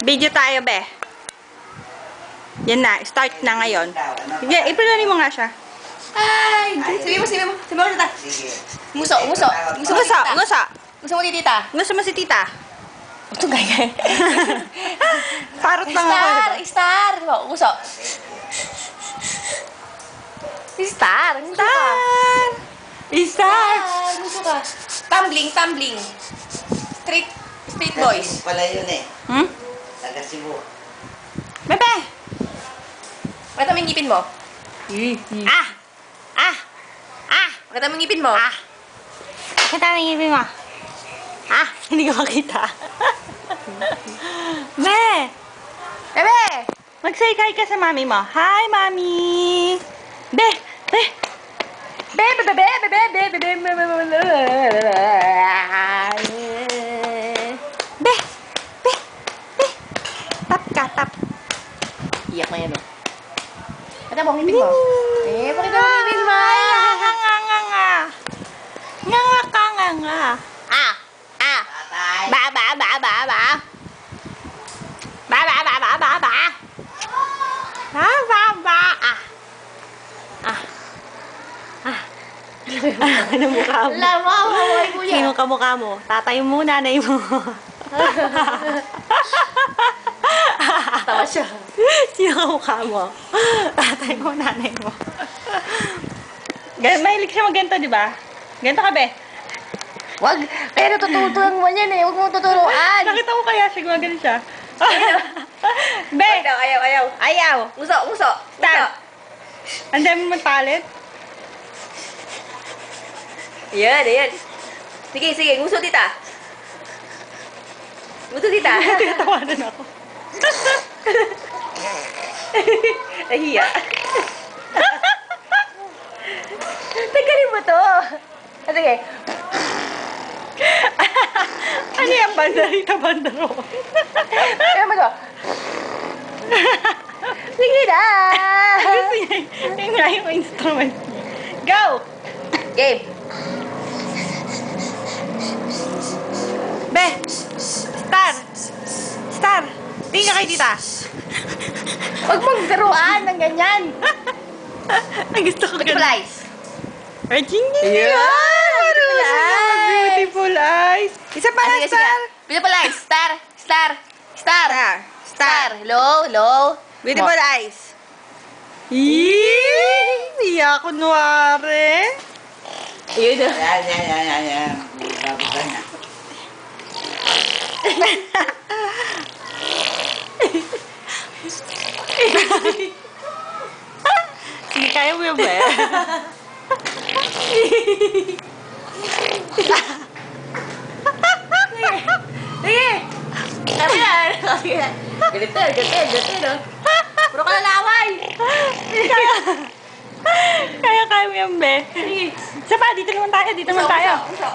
Video tayo, be. Yan na, start na ngayon. Sige, ipinali mo nga siya. Ay! Sabi mo tita. Nguso. Nguso Nguso mo ni tita. Nguso mo si tita. Ito gaya. Parot lang ako. Star! Nguso. Star! Nguso ka. Star! Nguso ka. Tumbling. Street boys. Pala yun eh. Hmm? Taga Cebu. Bebe! Pakita mo yung ngipin mo. Ah! Pakita mo yung ngipin mo. Kita na yung ibig mo. Hindi ko makita. Be! Bebe! Mag-say hi ka sa mami mo. Hi, mami! Be! Be! Tap ka, tap. Iyak na yan oh. Pakita mo ang ngipin mo. Pakita mo ang ngipin mo. Nga. Tatay. Ano mukha mo? Haway mo yan. Sino kamukha mo? Tatay mo, nanay mo. Tawa siya. Sino kamukha mo? Tatay mo, nanay mo. Mahilig siya mag-ganto, di ba? Ganto ka, be? Wag. Kaya natututuan mo yan eh. Huwag mo tuturuan. Nakita mo kaya siya gumagano siya? Be! Ayaw. Nguso. Star! Andiyan mo magpalit? Ayan. Sige. Nguso tita. Tinatawanan ako. Nahiya. Tanggalin mo to. Sige. Ano yung banda rito, banda ro? Kaya mo to. Sige na. Gusto niya, yun nga yung instrument niya. Go! Game. Be! Star! Tingin ka kay tita. Huwag mong daruan ng ganyan. Ang gusto ko Beautiful ganun. eyes. Virginia! Yeah! Beautiful eyes! Isa pa nga, Star! Beautiful eyes. Star. Low. Beautiful eyes. Yee! Iya ko nuwari. Ayun na. Yan. Bababa na. Sige, kaya mo yun ba? Sige. Sabi na. Ganito. Puro ka lalaway. Kaya mo yun, be. Isa pa, dito naman tayo. Uso.